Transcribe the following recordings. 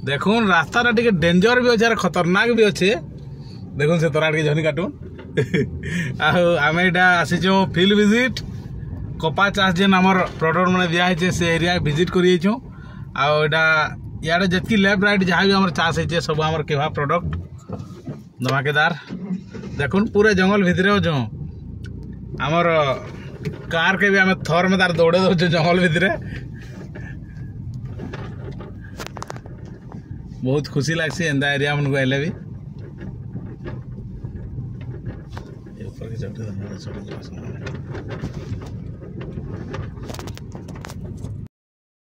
देखुन रास्ता टे डेंजर भी अच्छे खतरनाक भी अच्छे देखुन से तोरा टे झनी काटुन आम यहाँ आसीचु फील्ड विजिट कपा चाष जेन आमर प्रडक्ट मैंने दिखाई से एरिया विजिट कर इे जितकी लेफ्ट राइट जहाँ भी आम चाष होचे सब आम केभा प्रडक्ट धमाकेदार देखुन पूरे जंगल भितर जो आमर कार के भी आम थर में तार दौड़े दौ जंगल भितर बहुत खुशी लगसी एंदा एरिया मन को आइले भी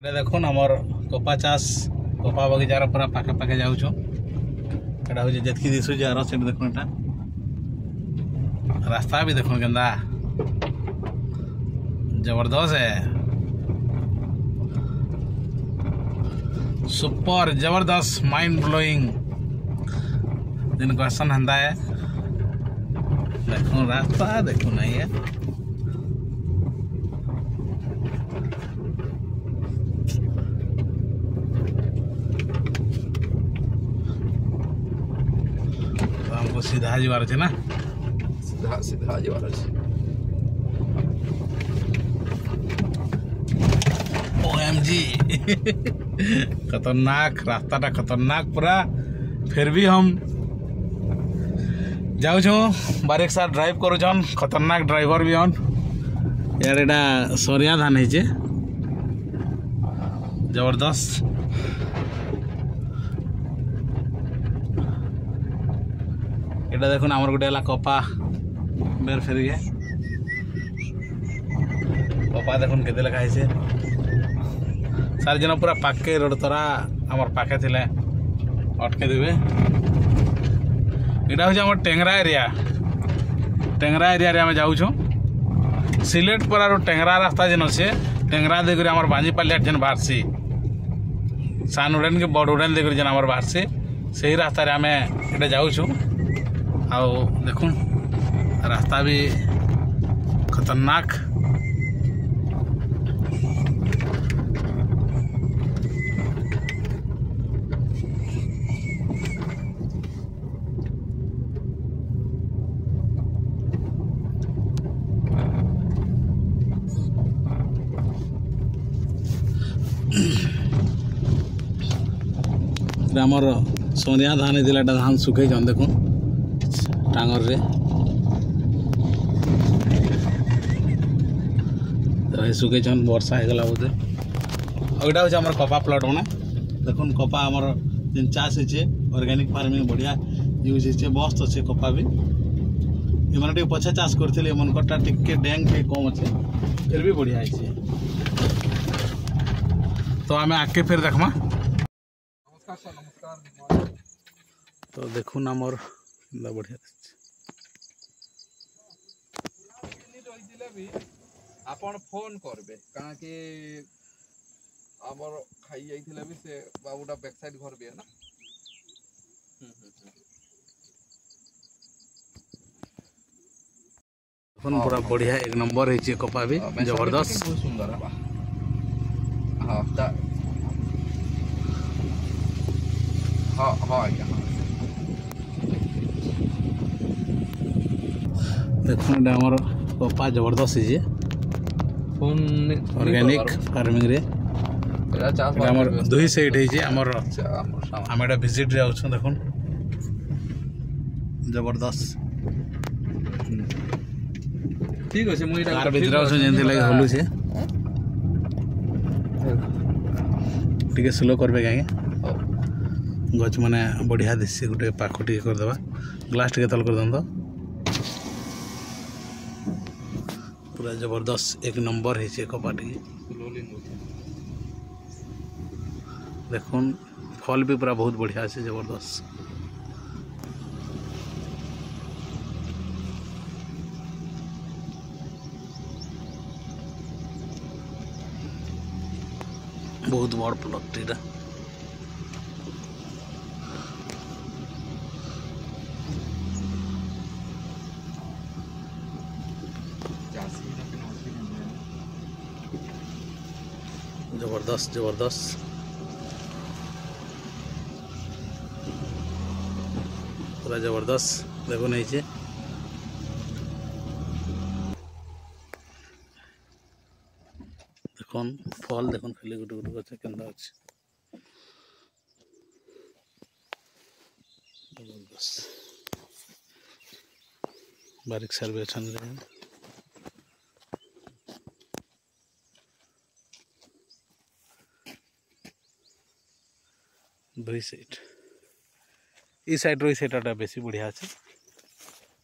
देखुन आमर कपा चाष कपा बगीचार पूरा पाखे पाखे जाऊँ एटा हूँ जितकी दिशु जार से देखुन एटा रास्ता भी देखुन केंदा जबरदस्त है सुपर जबरदस्त माइंड ब्लोइंग जिन क्वेश्चन हंदा है देखो रास्ता देखो नहीं है तो हमको सीधा जीवार है ना सीधा सीधा जीवार है OMG खतरनाक रास्ता टा खतरनाक पूरा फिर भी हम जाऊ बारिक साथ ड्राइव करूँ खतरनाक ड्राइवर भी हन यार एटा सरिया धान है जबरदस्त एटा देखुन आमर गोटे कपा बेर फेर कपा देखुन केते लेखा है सार जन पूरा पाके रोड तरा आमर पाखे थिले अटके देवे इटा हूँ आम टेंगरा एरिया रे आम जाऊँ सिलेट पर टेंगरा रास्ता जेन अच्छे टेंगरा देकर आम बांजीपालिया जेन बाहरसी सान उड़ेन के बड़ उड़ेन देकर जेन आम बाहरसी से ही रास्ता आम इटा जाऊँ आओ देखुन रास्ता भी खतरनाक आमर सोनिया धान है धान सुखे देखुन टांगर रे तो सुखे वर्षा होगला बोधे आईटा हूँ आम कपा प्लट मैंने देखुन कपा आमर जेन चाष होचे ऑर्गेनिक फार्मिंग बढ़िया यूज होचे मस्त अच्छे कपा भी ये पछे चाष करते मनकटा टिके डेंग टे कम अच्छे फिर भी बढ़िया है तो आम आगे फिर देखमा तो देखुन आमर बढ़िया आपण फोन करबे कहाँ कि आमर खाई जाइथिले भी से बाबूटा बैक साइड घर भी है ना फोन पूरा बढ़िया एक नंबर है कपा भी जबरदस्त बहुत सुंदर है हां हाँ हाँ देखुन आमर कपा जबरदस्त है ऑर्गेनिक फार्मिंग रे आमर दुई साइड है आमर आम एटा विजिट रे आउछ देखुन जबरदस्त ठीक अछि मुई कार भितर आउछ जेंति लागि होलु छे टिके स्लो करबे काहे गच माने बढ़िया दिशे गोटे पाख टिके कर देबा ग्लास टिके तल कर दंतो पूरा जबरदस्त एक नंबर है कपाटी देखुन फल भी पूरा बहुत बढ़िया से जबरदस्त बहुत बड़ प्लॉट एटा जबरदस्त जबरदस्त पूरा जबरदस्त देखो नहीं छे देखो फल देखो खाली गुटे गुटे गछ केंदा अछि जबरदस्त बारीक सर्वे छन रे दुई साइड ई साइड रो सेटा बेसी बढ़िया अछि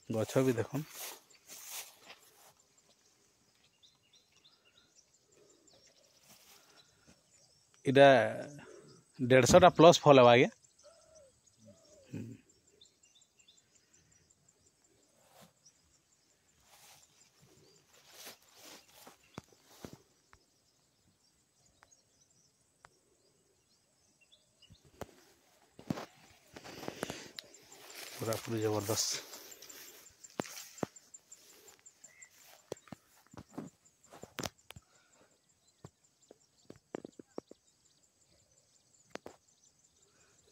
गछ भी देखो इटा 150 प्लस फल है आगे पूरा पूरी जबरदस्त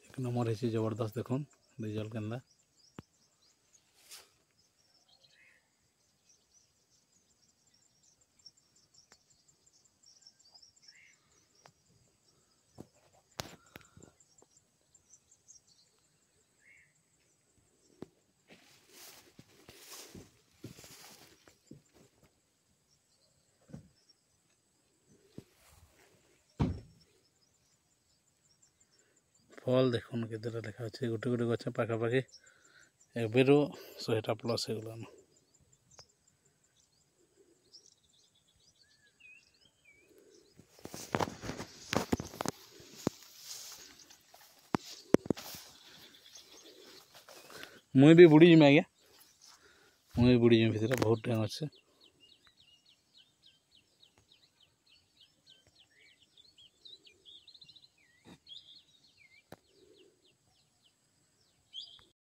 एक नंबर है जबरदस्त देखो रिजल्ट केंदा फल देखो केते लेखा अच्छे गोटे गोटे गछ पाखापाखि एबेरो 100 प्लस हो गलान मुई भी बुड़ी जिमे आज्ञा मुई बुड़ी जिमे भितर बहुत टाइम अच्छे